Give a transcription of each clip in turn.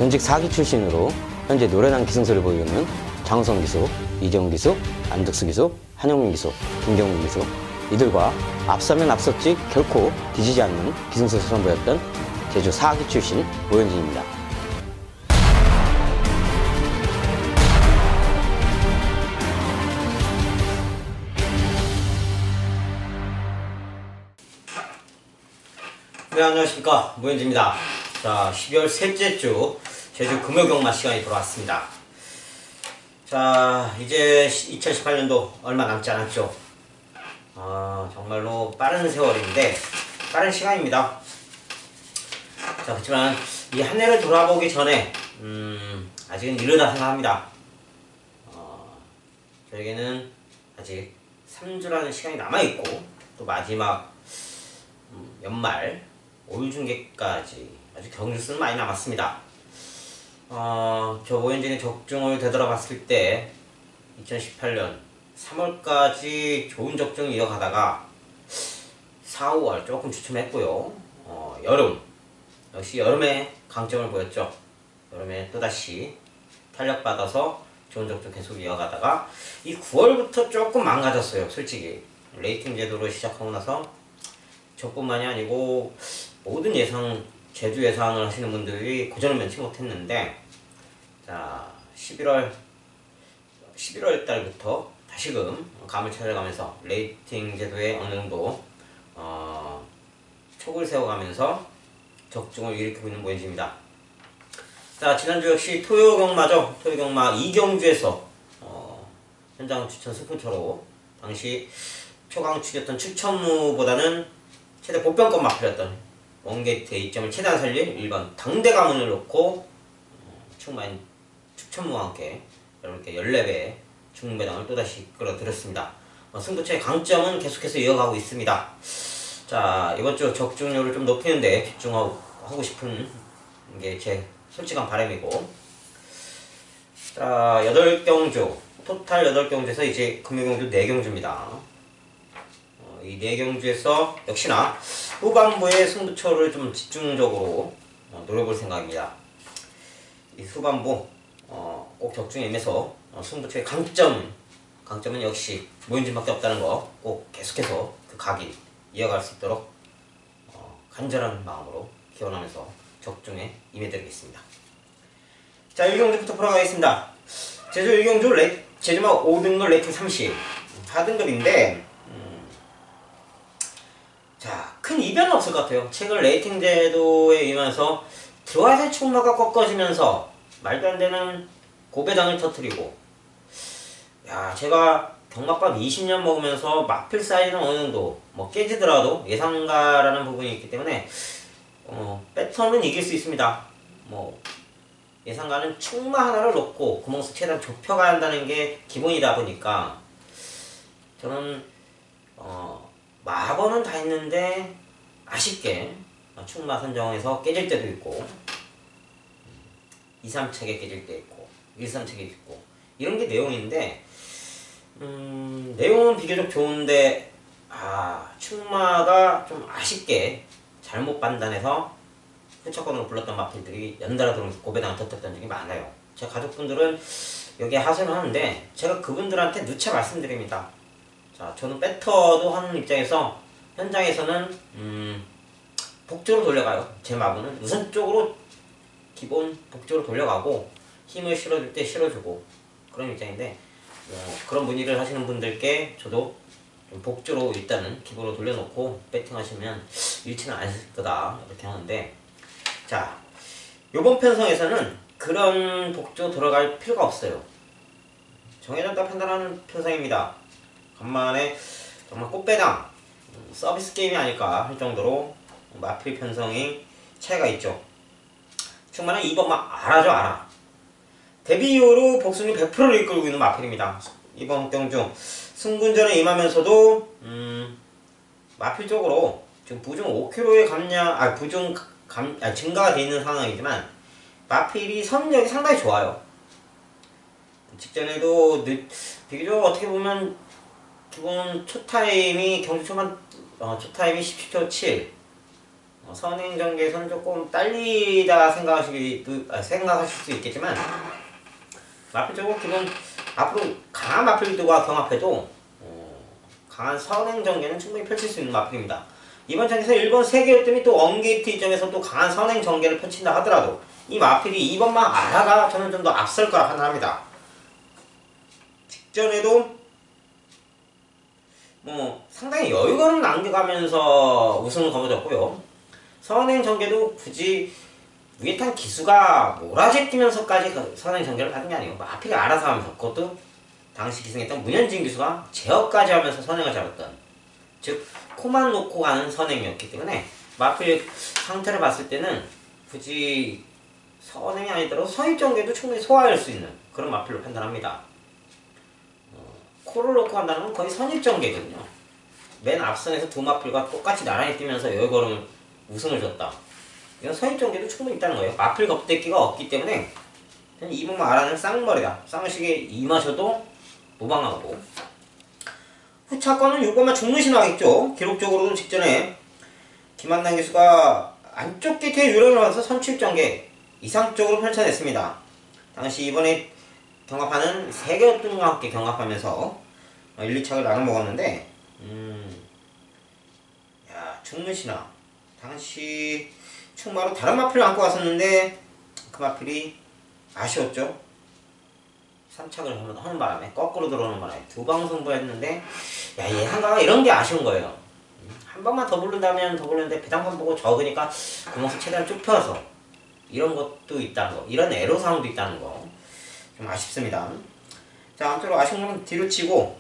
전직 4기 출신으로 현재 노련한 기승수를 보이는 장우성 기수, 이재용 기수, 안득수 기수, 한영민 기수, 김경민 기수, 이들과 앞서면 앞섰지 결코 뒤지지 않는 기승수를 선보였던 제주 4기 출신 오현진입니다. 네, 안녕하십니까, 모현진입니다. 자, 12월 셋째 주 제주 금요경마 시간이 돌아왔습니다. 자, 이제 2018년도 얼마 남지 않았죠. 정말로 빠른 세월인데 빠른 시간입니다. 자, 그렇지만 이 한 해를 돌아보기 전에 아직은 이르다 생각합니다. 저에게는 아직 3주라는 시간이 남아있고 또 마지막 연말 5일 중계까지 아주 경주수는 많이 남았습니다. 저 오현진의 적중을 되돌아봤을 때 2018년 3월까지 좋은 적중을 이어가다가 4, 5월 조금 주춤했고요. 여름 역시 여름에 강점을 보였죠. 여름에 또다시 탄력받아서 좋은 적중 계속 이어가다가 이 9월부터 조금 망가졌어요. 솔직히 레이팅 제도로 시작하고 나서 저뿐만이 아니고 모든 제주 예상을 하시는 분들이 고전을 면치 못했는데, 자, 11월 달부터 다시금 감을 찾아가면서 레이팅 제도에 어느 정도 촉을 세워가면서 적중을 일으키고 있는 모현진입니다. 자, 지난주 역시 토요경마죠. 토요경마 이경주에서 현장 추천 승부처로 당시 초강축이었던 추천무보다는 최대 복병권 마필이었던 원게이트의 이점을 최대한 살릴 1번 당대 가문을 놓고 충만 추천무와 함께 이렇게 14배의 중배당을 또다시 끌어들였습니다. 승부처의 강점은 계속해서 이어가고 있습니다. 자, 이번 주 적중률을 좀 높이는데 집중하고 싶은 게 제 솔직한 바람이고, 자, 8경주 토탈 8경주에서 이제 금요경주 4경주입니다. 이 4경주에서 역시나 후반부의 승부처를 좀 집중적으로 노려볼 생각입니다. 이 후반부 꼭 적중에 임해서 승부처의 강점은 역시 모현진밖에 없다는 거 꼭 계속해서 그 각이 이어갈 수 있도록 간절한 마음으로 기원하면서 적중에 임해드리겠습니다. 자, 1경주부터 풀어가겠습니다. 제주 1경주 제주마 5등급 레이팅 30 4등급인데 자, 큰 이변은 없을 것 같아요. 최근 레이팅 제도에 임하면서 들어와서 충마가 꺾어지면서 말도 안 되는 고배당을 터뜨리고, 야, 제가 경마밥 20년 먹으면서 마필 사이즈는 어느 정도 깨지더라도 예상가라는 부분이 있기 때문에 패턴은 이길 수 있습니다. 예상가는 충마 하나를 놓고 구멍수 최대한 좁혀가야 한다는 게 기본이다 보니까 저는 마번은 다 했는데 아쉽게 충마 선정에서 깨질 때도 있고 2, 3책에 깨질 때 있고 1, 3책에 있고 이런 게 내용인데, 내용은 비교적 좋은데 충마가 좀 아쉽게 잘못 판단해서 회차권으로 불렀던 마필들이 연달아 들어오면서 고배당을 터뜨렸던 적이 많아요. 제 가족분들은 여기에 하소연을 하는데 제가 그분들한테 누차 말씀드립니다. 자, 저는 배터도 하는 입장에서 현장에서는 복조로 돌려가요. 제 마부는 우선적으로 기본 복조로 돌려가고 힘을 실어줄 때 실어주고 그런 입장인데, 그런 문의를 하시는 분들께 저도 좀 복조로 일단은 기본으로 돌려놓고 배팅하시면 잃지는 않을 거다 이렇게 하는데, 자, 요번 편성에서는 그런 복조 들어갈 필요가 없어요. 정해졌다 판단하는 편성입니다. 간만에 정말 꽃배당 서비스 게임이 아닐까 할 정도로 마필 편성이 차이가 있죠. 충만한 2번만 알아죠, 알아. 데뷔 이후로 복승률 100%를 이끌고 있는 마필입니다. 이번 경주 승군전에 임하면서도 마필 쪽으로 지금 부중 5kg의 증가가 되어 있는 상황이지만 마필이 선력이 상당히 좋아요. 직전에도 비교적 어떻게 보면 기본 초타임이 경주 초반 초타임이 17초 7, 선행전개에서는 조금 딸리다 생각하실 수 있겠지만 마필적으로 기본 앞으로 강한 마필들과 경합해도 강한 선행전개는 충분히 펼칠 수 있는 마필입니다. 이번 장에서 1번 세계였더니 또 언게이트 이점에서 또 강한 선행전개를 펼친다 하더라도 이 마필이 2번만 아라가 저는 좀 더 앞설 거라 판단합니다. 직전에도 상당히 여유를 남겨가면서 우승을 거머쥐었고요. 선행전개도 굳이 위에 탄 기수가 몰아제끼면서까지 선행전개를 받은 게 아니에요. 마필이 알아서 하면서, 그것도 당시 기승했던 문현진 기수가 제어까지 하면서 선행을 잡았던, 즉 코만 놓고 가는 선행이었기 때문에 마필 상태를 봤을 때는 굳이 선행이 아니더라도 선입전개도 충분히 소화할 수 있는 그런 마필로 판단합니다. 코를 놓고 간다는 건 거의 선입전개거든요. 맨 앞선에서 두 마필과 똑같이 나란히 뛰면서 여유걸음을 우승을 줬다. 이건 선입전개도 충분히 있다는 거예요. 마필 겁대기가 없기 때문에 2번만 아라는 쌍머리다. 쌍식에 임하셔도 무방하고, 후차권은 6번만 중무신하겠죠. 기록적으로도 직전에 김한남 기수가 안쪽 게이트에 유령을 하면서 선출전개 이상적으로 펼쳐냈습니다. 당시 이번에 경합하는 세계어등과 함께 경합하면서 1, 2착을 나눠 먹었는데, 중무신화 당시 충마로 다른 마필을 안고 왔었는데 그 마필이 아쉬웠죠. 3착을 하는 바람에, 거꾸로 들어오는 바람에 두 방 승부했는데, 얘 한가가 이런 게 아쉬운 거예요. 한 방만 더 부른다면 더 부르는데 배당판 보고 적으니까 그 모습 최대한 좁혀서, 이런 것도 있다는 거, 이런 애로사항도 있다는 거 좀 아쉽습니다. 자, 아무쪼록 아쉬운 건 뒤로 치고,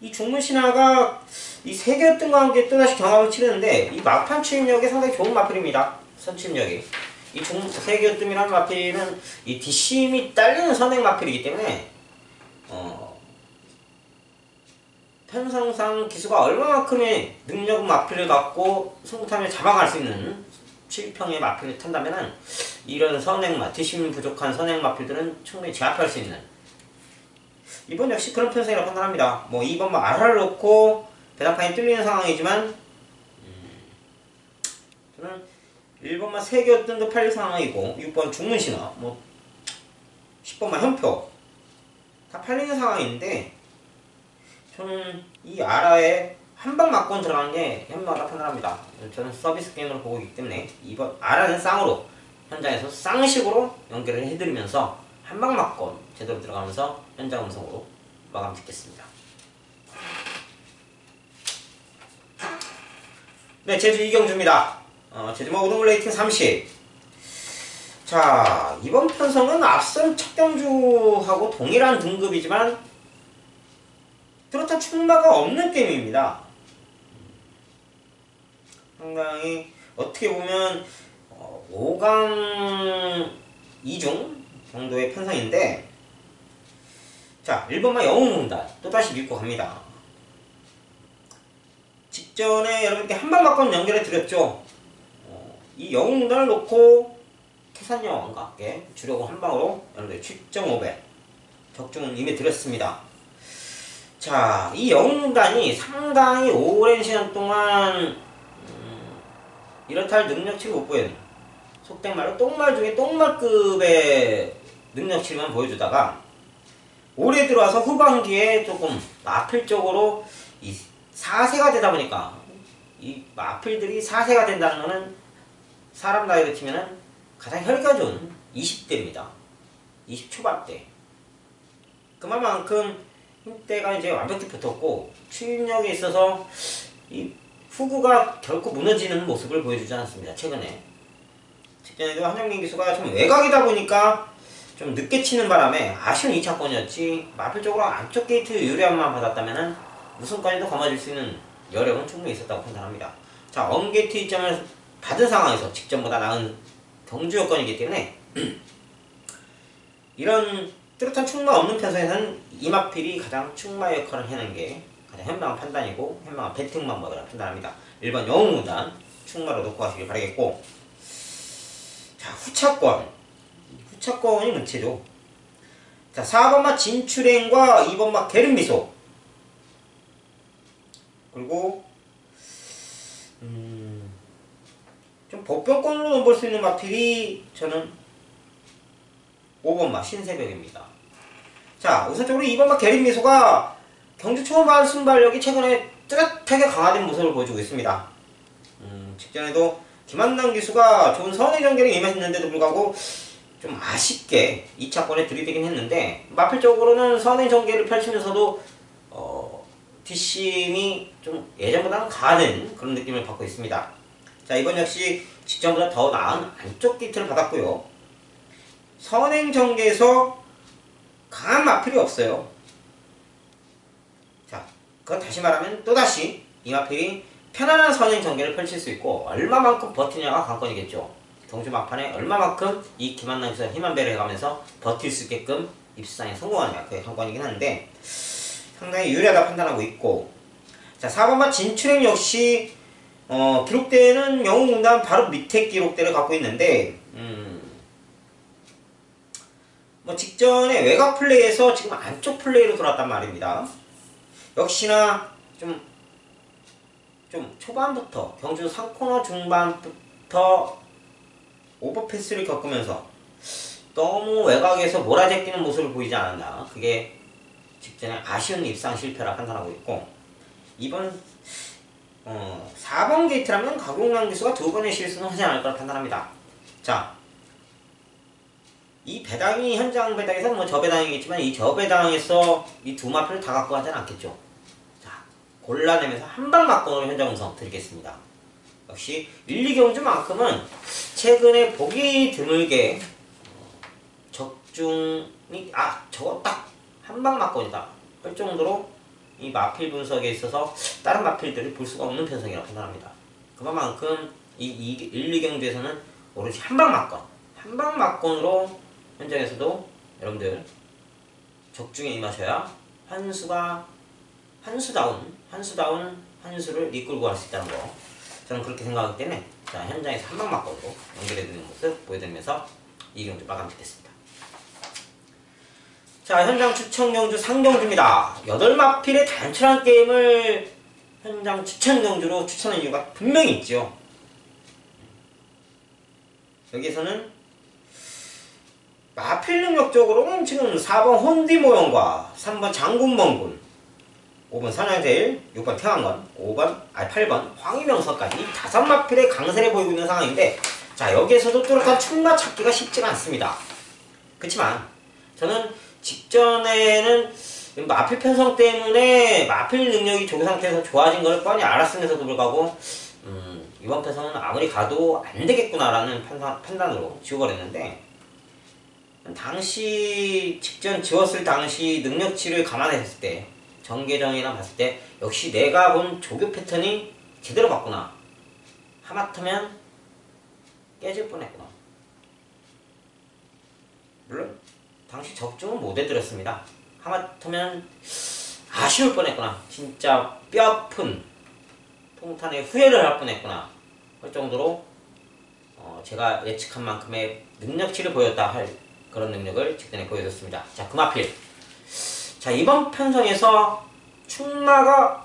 이 중문신화가 이 세계어등과 함께 또다시 경합을 치르는데 이 막판 추임력이 상당히 좋은 마필입니다. 선추임력이. 이 세계어등이라는 마필은 이 뒷심이 딸리는 선행 마필이기 때문에 편성상 기수가 얼마만큼의 능력 마필을 갖고 승부타임을 잡아갈 수 있는 7평의 마필을 탄다면은 이런 뒷심 부족한 선행 마필들은 충분히 제압할 수 있는, 이번 역시 그런 편성이라고 판단합니다. 2번만 아라를 놓고 배당판이 뚫리는 상황이지만 저는 1번만 세계어등도 팔릴 상황이고 6번 중문신화, 10번만 현표 다 팔리는 상황인데, 저는 이 아라에 한 방 맞고 들어가는 게 현명하다 판단합니다. 저는 서비스 게임으로 보고 있기 때문에 이번 아라는 쌍으로 현장에서 쌍식으로 연결을 해드리면서 한 방 맞고 제대로 들어가면서 현장 음성으로 마감 짓겠습니다. 네, 제주 이경주입니다. 제주마 우등물 레이팅 30. 자, 이번 편성은 앞선 첫 경주하고 동일한 등급이지만 뚜렷한 충마가 없는 게임입니다. 상당히 어떻게 보면 5강 2중 정도의 편성인데, 자, 1번만 영웅문단 또다시 믿고 갑니다. 직전에 여러분께 한방 맞고는 연결해 드렸죠. 이 영웅문단을 놓고 태산여왕과 함께 주려고 한방으로 여러분들 7.5배 적중은 이미 드렸습니다. 자, 이 영웅문단이 상당히 오랜 시간 동안 이렇다 할 능력치를 못 보여요. 속된 말로 똥말 중에 똥말급의 능력치만 보여주다가 올해 들어와서 후반기에 조금 마필적으로 이 4세가 되다 보니까, 이 마필들이 4세가 된다는 거는 사람 나이로 치면은 가장 혈기가 좋은 20대입니다. 20초반대. 그만큼 힘대가 이제 완벽히 붙었고 추임력에 있어서 이 후구가 결코 무너지는 모습을 보여주지 않았습니다. 최근에. 직전에도 한영민 기수가 좀 외곽이다 보니까 좀 늦게 치는 바람에 아쉬운 2차권이었지, 마필적으로 안쪽 게이트 유리함만 받았다면 우승까지도 거머쥘 수 있는 여력은 충분히 있었다고 판단합니다. 자, 언게이트 2점을 받은 상황에서 직전보다 나은 경주 여건이기 때문에 이런 뚜렷한 충마 없는 편성에서는 이 마필이 가장 충마 역할을 해내는 게 가장 현명한 판단이고 현명한 배팅 방법이라 판단합니다. 1번 영웅문단 충마로 놓고 가시길 바라겠고, 자, 후차권이 문제죠. 자, 4번마 진출행과 2번마 게름미소, 그리고 좀 복병권으로 볼 수 있는 마필이 저는 5번마 신새벽입니다. 자, 우선적으로 2번마 계립미소가 경주 초반 순발력이 최근에 뚜렷하게 강화된 모습을 보여주고 있습니다. 직전에도 김한남 기수가 좋은 선의 전개를 임했는데도 불구하고 좀 아쉽게 2차권에 들이대긴 했는데 마필적으로는 선의 전개를 펼치면서도 뒷심이 좀 예전보다는 강화된 그런 느낌을 받고 있습니다. 자, 이번 역시 직전보다 더 나은 안쪽 기트를 받았고요. 선행 전개에서 강한 마필이 없어요. 자, 그거 다시 말하면 또다시 이 마필이 편안한 선행 전개를 펼칠 수 있고 얼마만큼 버티냐가 관건이겠죠. 경주 막판에 얼마만큼 이 김한남 기수가 힘한 배를 해가면서 버틸 수 있게끔 입수상에 성공하느냐 그게 관건이긴 한데 상당히 유리하다 판단하고 있고, 자 4번마 진출행 역시 기록대는 영웅군단 바로 밑에 기록대를 갖고 있는데 뭐 직전에 외곽 플레이에서 지금 안쪽 플레이로 돌았단 말입니다. 역시나 좀 초반부터 경주 3코너 중반부터 오버패스를 겪으면서 너무 외곽에서 몰아제끼는 모습을 보이지 않았나, 그게 직전에 아쉬운 입상 실패라 판단하고 있고, 이번 4번 게이트라면 가공남 기수가 2번의 실수는 하지 않을 거라 판단합니다. 자, 이 배당이 현장 배당에서 뭐 저 배당이겠지만 이 저 배당에서 이 두 마표를 다 갖고 가지는 않겠죠. 자, 골라내면서 한방 막건으로 현장 음성 드리겠습니다. 역시 1, 2경주만큼은 최근에 보기 드물게 적중이 저거 딱 한방 막건이다 할 정도로 이 마필 분석에 있어서 다른 마필들이 볼 수가 없는 편성이라고 판단합니다. 그만큼 이 1, 2경주에서는 오로지 한방 막건으로 현장에서도 여러분들 적중에 임하셔야 한수다운 한수를 이끌고 갈 수 있다는 거, 저는 그렇게 생각하기 때문에 자 현장에서 한방 막건으로 연결해드리는 모습 보여드리면서 이 경주 마감짓겠습니다. 자, 현장 추천 경주 상경주입니다. 8마필의 단촐한 게임을 현장 추천 경주로 추천한 이유가 분명히 있죠. 여기에서는 마필 능력적으로는 지금 4번 혼디 모형과 3번 장군멍군, 5번 사냥제일, 6번 태왕건, 8번 황희명선까지 5마필의 강세를 보이고 있는 상황인데, 자 여기에서도 뚜렷한 춘마 찾기가 쉽지가 않습니다. 그렇지만 저는 직전에는 마필 편성 때문에 마필 능력이 조교 상태에서 좋아진 걸 뻔히 알았음에도 불구하고 이번 편성은 아무리 가도 안 되겠구나라는 판단으로 지워버렸는데, 당시 직전 지웠을 당시 능력치를 감안했을 때 전개정이나 봤을 때 역시 내가 본 조교 패턴이 제대로 봤구나, 하마터면 깨질 뻔했구나. 물론 당시 적중은 못 해드렸습니다. 하마터면 아쉬울 뻔했구나, 진짜 뼈아픈 통탄의 후회를 할 뻔했구나 할 정도로 제가 예측한 만큼의 능력치를 보였다 할 그런 능력을 직전에 보여줬습니다. 자, 금화필. 자, 이번 편성에서 충마만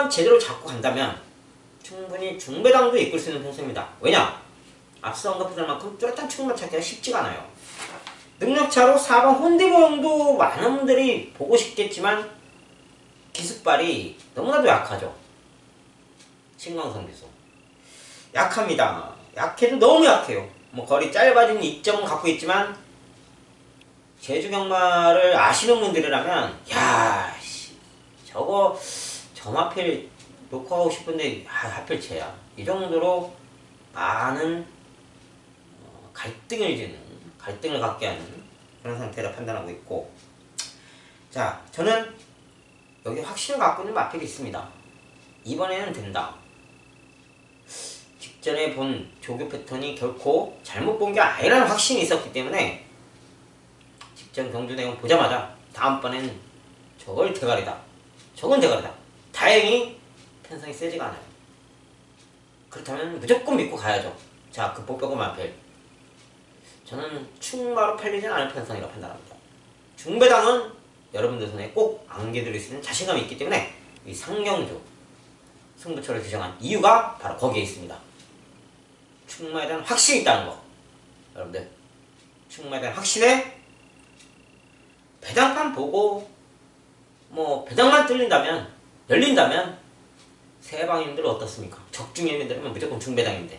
제대로 잡고 간다면 충분히 중배당도 이끌 수 있는 편성입니다. 왜냐? 앞서 언급했던 만큼 뚜렷한 충마 찾기가 쉽지가 않아요. 능력차로 4번 혼디모형도 많은 분들이 보고 싶겠지만 기습발이 너무나도 약하죠. 신광선 기수 약합니다. 약해도 너무 약해요. 뭐 거리 짧아진 이점은 갖고 있지만 제주 경마를 아시는 분들이라면 야 저거 점하필 놓고 하고 싶은데 하필 쟤야, 이 정도로 많은 갈등을 갖게 하는 그런 상태라 판단하고 있고, 자 저는 여기 확신을 갖고 있는 마필이 있습니다. 이번에는 된다. 직전에 본 조교 패턴이 결코 잘못 본 게 아니라는 확신이 있었기 때문에 직전 경주 내용 보자마자 다음번엔 저건 대가리다. 다행히 편성이 세지가 않아요. 그렇다면 무조건 믿고 가야죠. 자, 극복벽은 마필. 저는 충마로 팔리진 않을 편성이라고 판단합니다. 중배당은 여러분들 손에 꼭 안겨드릴 수 있는 자신감이 있기 때문에 이 상경주 승부처를 규정한 이유가 바로 거기에 있습니다. 충마에 대한 확신이 있다는 거. 여러분들 충마에 대한 확신에 배당판 보고 뭐 배당만 열린다면 세방인들 어떻습니까? 적중인들은 무조건 중배당인데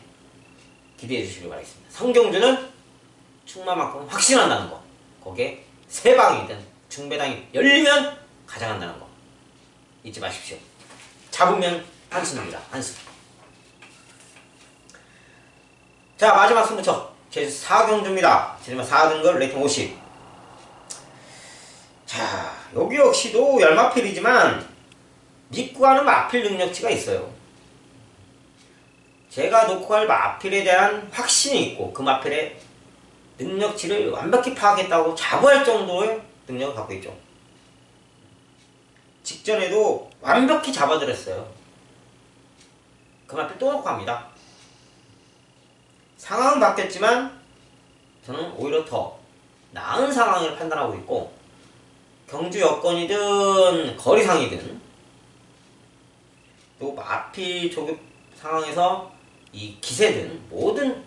기대해 주시길 바라겠습니다. 성경주는 충마만큼 확신한다는 거. 거기에 세방이든 중배당이 열리면 가장한다는 거 잊지 마십시오. 잡으면 한승입니다. 한승. 자, 마지막 승부처 제4경주입니다. 제지만 4등급 레이팅 50. 자, 여기 역시도 열마필이지만 믿고 하는 마필 능력치가 있어요. 제가 놓고 갈 마필에 대한 확신이 있고 그 마필의 능력치를 완벽히 파악했다고 자부할 정도의 능력을 갖고 있죠. 직전에도 완벽히 잡아들였어요. 그 마필 또 놓고 갑니다. 상황은 바뀌었지만 저는 오히려 더 나은 상황을 판단하고 있고 경주 여건이든 거리상이든 또 마필 조급 상황에서 이 기세든 모든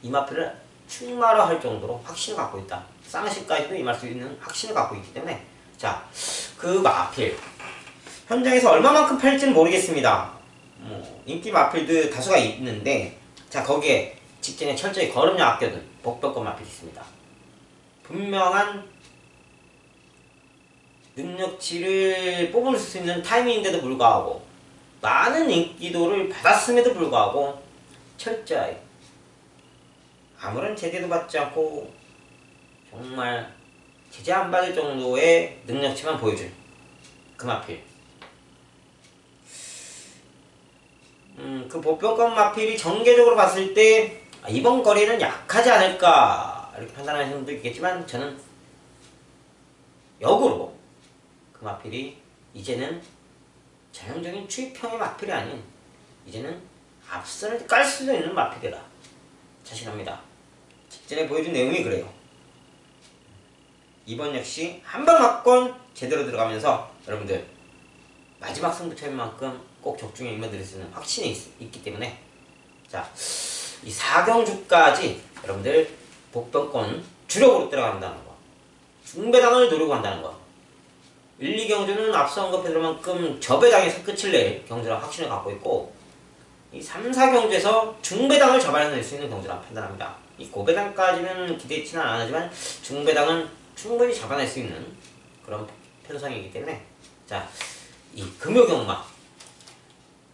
이 마필을 충마라 할 정도로 확신을 갖고 있다. 쌍시까지도 임할 수 있는 확신을 갖고 있기 때문에 자, 그 마필 현장에서 얼마만큼 팔릴지는 모르겠습니다. 인기 마필도 다수가 있는데 자, 거기에 직전에 철저히 걸음력 아껴둔 복덕권 마필이 있습니다. 분명한 능력치를 뽑을 수 있는 타이밍인데도 불구하고 많은 인기도를 받았음에도 불구하고 철저히 아무런 제재도 받지 않고 정말 제재 안 받을 정도의 능력치만 보여줄 그 마필. 그 복병권 마필이 전개적으로 봤을 때 이번 거리는 약하지 않을까 이렇게 판단하시는 분도 있겠지만 저는 역으로 그 마필이 이제는 전형적인 추입형의 마필이 아닌 이제는 앞선을 깔 수도 있는 마필이다. 자신합니다. 직전에 보여준 내용이 그래요. 이번 역시 한방 맞건 제대로 들어가면서 여러분들 마지막 승부처인 만큼 꼭 적중에 임해드릴 수 있는 확신이 있기 때문에 자, 이 4경주까지 여러분들 복병권 주력으로 들어간다는 거, 중배당을 노리고 한다는 거. 1, 2경주는 앞서 언급해드릴 저배당에서 끝을 낼 경주라 확신을 갖고 있고 이 3, 4경주에서 중배당을 잡아낼 수 있는 경주라 판단합니다. 이 고배당까지는 기대치는 안 하지만 중배당은 충분히 잡아낼 수 있는 그런 편성이기 때문에 자, 이 금요경마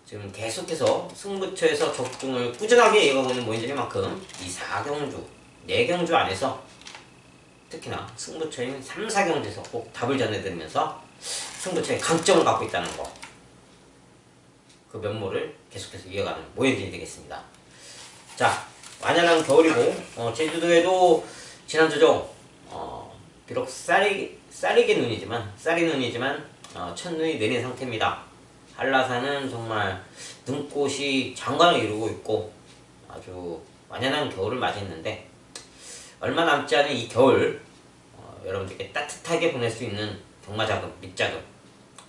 지금 계속해서 승부처에서 적중을 꾸준하게 이어가고 있는 모인들만큼 이 4경주, 4경주 안에서 특히나 승부처인 3, 4경주에서 꼭 답을 전해드리면서 승부처의 강점을 갖고 있다는 거, 그 면모를 계속해서 이어가는 모임들이 되겠습니다. 자, 완연한 겨울이고 제주도에도 지난주죠. 비록 쌀이게 눈이지만 첫눈이 내린 상태입니다. 한라산은 정말 눈꽃이 장관을 이루고 있고 아주 완연한 겨울을 맞이했는데 얼마 남지 않은 이 겨울 여러분들께 따뜻하게 보낼 수 있는 경마자금, 밑자금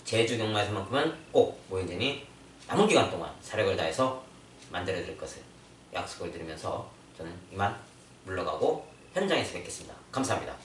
제주 경마에서만큼은 꼭 모인전이 남은 기간 동안 사력을 다해서 만들어드릴 것을 약속을 드리면서 저는 이만 물러가고 현장에서 뵙겠습니다. 감사합니다.